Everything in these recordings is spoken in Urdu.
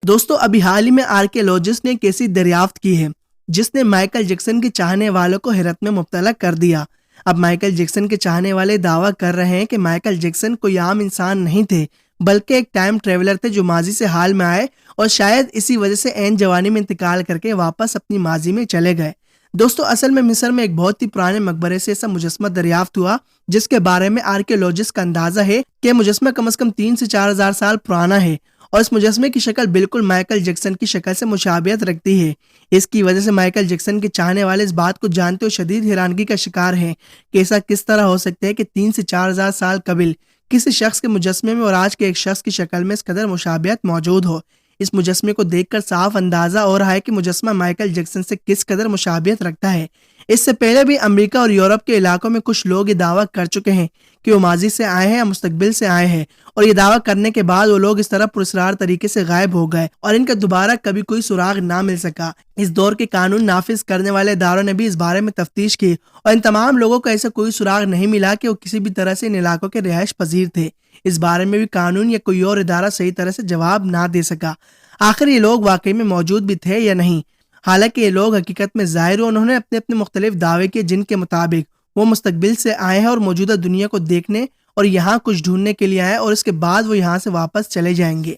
دوستو ابھی حال ہی میں آرکیولوجسٹ نے ایک ایسی دریافت کی ہے جس نے مائیکل جیکسن کے چاہنے والوں کو حیرت میں مبتلا کر دیا۔ اب مائیکل جیکسن کے چاہنے والے دعویٰ کر رہے ہیں کہ مائیکل جیکسن کوئی عام انسان نہیں تھے بلکہ ایک ٹائم ٹریولر تھے جو ماضی سے حال میں آئے اور شاید اسی وجہ سے عین جوانی میں انتقال کر کے واپس اپنی ماضی میں چلے گئے۔ دوستو اصل میں مصر میں ایک بہت ہی پرانے مقبرے سے ایسا مجسمہ دریافت ہوا جس کے بارے میں آرکیولوجسٹ کا اندازہ ہے کہ مجسمہ کم از کم 3 سے 4 ہزار سال پرانا ہے اور اس مجسمے کی شکل بالکل مائیکل جیکسن کی شکل سے مشابہت رکھتی ہے۔ اس کی وجہ سے مائیکل جیکسن کے چاہنے والے اس بات کو جانتے ہوئے شدید حیرانگی کا شکار ہیں کہ ایسا کس طرح ہو سکتا ہے کہ 3 سے 4 ہزار سال قبل کسی شخص کے مجسمے میں اور آج کے ایک شخص کی شکل میں اس قدر مشابہت موجود ہو۔ اس مجسمے کو دیکھ کر صاف اندازہ ہو رہا ہے کہ مجسمہ مائیکل جیکسن سے کس قدر مشابہت رکھتا ہے۔ اس سے پہلے بھی امریکہ اور یورپ کے علاقوں میں کچھ لوگ یہ دعویٰ کر چکے ہیں کہ وہ ماضی سے آئے ہیں یا مستقبل سے آئے ہیں، اور یہ دعویٰ کرنے کے بعد وہ لوگ اس طرح پراسرار طریقے سے غائب ہو گئے اور ان کا دوبارہ کبھی کوئی سراغ نہ مل سکا۔ اس دور کے قانون نافذ کرنے والے اداروں نے بھی اس بارے میں تفتیش کی اور ان تمام لوگوں کو ایسا کوئی سراغ نہیں ملا کہ وہ کسی بھی طرح سے ان علاقوں کے رہائش پذیر تھے۔ اس بارے میں بھی قانون یا کوئی اور ادارہ صحیح طرح سے جواب نہ دے سکا آخر یہ لوگ واقعی میں موجود بھی تھے یا نہیں۔ حالانکہ یہ لوگ حقیقت میں ظاہر انہوں نے اپنے مختلف دعوے کیے جن کے مطابق وہ مستقبل سے آئے ہیں اور موجودہ دنیا کو دیکھنے اور یہاں کچھ ڈھونڈنے کے لیے آئے اور اس کے بعد وہ یہاں سے واپس چلے جائیں گے۔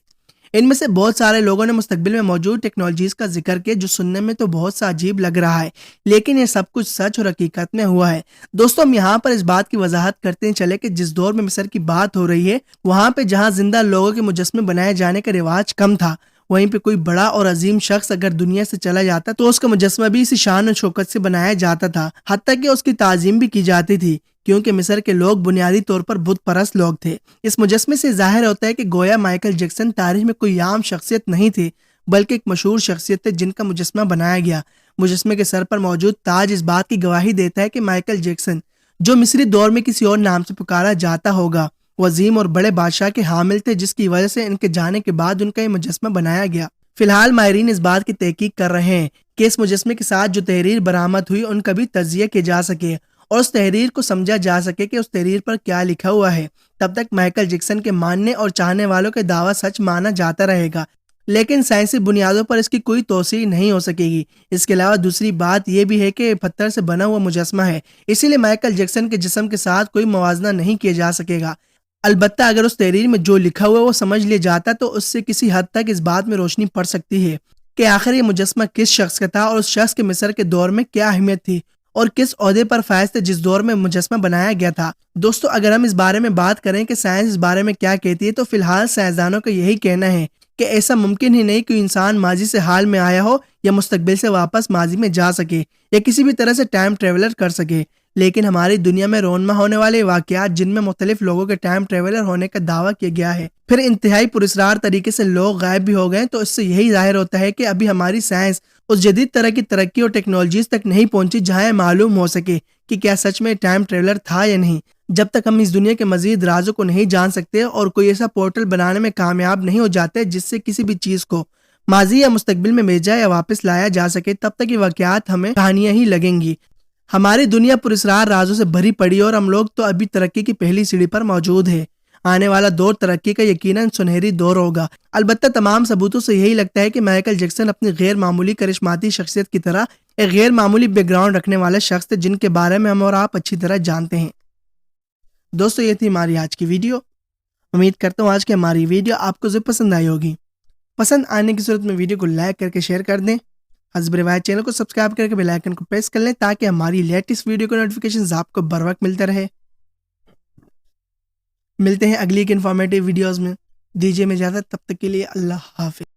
ان میں سے بہت سارے لوگوں نے مستقبل میں موجود ٹیکنالوجیز کا ذکر کیا جو سننے میں تو بہت سا عجیب لگ رہا ہے، لیکن یہ سب کچھ سچ اور حقیقت میں ہوا ہے۔ دوستو ہم یہاں پر اس بات کی وضاحت کرتے چلے کہ جس دور میں مصر کی بات ہو رہی ہے وہاں پہ جہاں زندہ لوگوں کے مجسمے بنائے جانے کا رواج کم تھا، وہیں پہ کوئی بڑا اور عظیم شخص اگر دنیا سے چلا جاتا تو اس کا مجسمہ بھی اسی شان و شوکت سے بنایا جاتا تھا، حتیٰ کہ اس کی تعظیم بھی کی جاتی تھی کیونکہ مصر کے لوگ بنیادی طور پر بت پرست لوگ تھے۔ اس مجسمے سے ظاہر ہوتا ہے کہ گویا مائیکل جیکسن تاریخ میں کوئی عام شخصیت نہیں تھی بلکہ ایک مشہور شخصیت تھے جن کا مجسمہ بنایا گیا۔ مجسمے کے سر پر موجود تاج اس بات کی گواہی دیتا ہے کہ مائیکل جیکسن، جو مصری دور میں کسی اور نام سے پکارا جاتا ہوگا، وہ عظیم اور بڑے بادشاہ کے حامل تھے جس کی وجہ سے ان کے جانے کے بعد ان کا یہ مجسمہ بنایا گیا۔ فی الحال ماہرین اس بات کی تحقیق کر رہے ہیں کہ اس مجسمے کے ساتھ جو تحریر برآمد ہوئی ان کا بھی تجزیہ کیا جا سکے اور اس تحریر کو سمجھا جا سکے کہ اس تحریر پر کیا لکھا ہوا ہے۔ تب تک مائیکل جیکسن کے ماننے اور چاہنے والوں کے دعویٰ سچ مانا جاتا رہے گا، لیکن سائنسی بنیادوں پر اس کی کوئی توسیع نہیں ہو سکے گی۔ اس کے علاوہ دوسری بات یہ بھی ہے کہ پتھر سے بنا ہوا مجسمہ ہے، اسی لیے مائیکل جیکسن کے جسم کے ساتھ کوئی موازنہ نہیں کیا جا سکے گا۔ البتہ اگر اس تحریر میں جو لکھا ہوا ہے وہ سمجھ لیا جاتا تو اس سے کسی حد تک اس بات میں روشنی پڑ سکتی ہے کہ آخر یہ مجسمہ کس شخص کا تھا اور اس شخص کے مصر کے دور میں کیا اہمیت تھی اور کس عہدے پر فائز تھے جس دور میں مجسمہ بنایا گیا تھا۔ دوستو اگر ہم اس بارے میں بات کریں کہ سائنس اس بارے میں کیا کہتی ہے تو فی الحال سائنسدانوں کا یہی کہنا ہے کہ ایسا ممکن ہی نہیں کہ انسان ماضی سے حال میں آیا ہو یا مستقبل سے واپس ماضی میں جا سکے یا کسی بھی طرح سے ٹائم ٹریولر کر سکے، لیکن ہماری دنیا میں رونما ہونے والے واقعات جن میں مختلف لوگوں کے ٹائم ٹریولر ہونے کا دعویٰ کیا گیا ہے، پھر انتہائی پراسرار طریقے سے لوگ غائب بھی ہو گئے، تو اس سے یہی ظاہر ہوتا ہے کہ ابھی ہماری سائنس اس جدید طرح کی ترقی اور ٹیکنالوجیز تک نہیں پہنچی جہاں یہ معلوم ہو سکے کہ کیا سچ میں ٹائم ٹریولر تھا یا نہیں۔ جب تک ہم اس دنیا کے مزید رازوں کو نہیں جان سکتے اور کوئی ایسا پورٹل بنانے میں کامیاب نہیں ہو جاتے جس سے کسی بھی چیز کو ماضی یا مستقبل میں بھیجا یا واپس لایا جا سکے، تب تک یہ واقعات ہمیں کہانیاں ہی لگیں گی۔ ہماری دنیا پراسرار رازوں سے بھری پڑی اور ہم لوگ تو ابھی ترقی کی پہلی سیڑھی پر موجود ہے۔ آنے والا دور ترقی کا یقیناً سنہری دور ہوگا۔ البتہ تمام ثبوتوں سے یہی لگتا ہے کہ مائیکل جیکسن اپنی غیر معمولی کرشماتی شخصیت کی طرح ایک غیر معمولی بیک گراؤنڈ رکھنے والا شخص تھے جن کے بارے میں ہم اور آپ اچھی طرح جانتے ہیں۔ دوستو یہ تھی ہماری آج کی ویڈیو۔ امید کرتا ہوں آج کی ہماری ویڈیو آپ کو ضرور پسند آئی ہوگی۔ پسند آنے کی صورت میں ویڈیو کو لائک کر کے شیئر کر دیں، حسب روایت چینل کو سبسکرائب کر کے بیل آئیکن کو پریس کر لیں تاکہ ہماری لیٹسٹ ویڈیو کو نوٹیفیکیشن آپ کو بر وقت ملتے رہے۔ ملتے ہیں اگلی ایک انفارمیٹیو ویڈیوز میں، دیجیے میں اجازت، تب تک کے لیے اللہ حافظ۔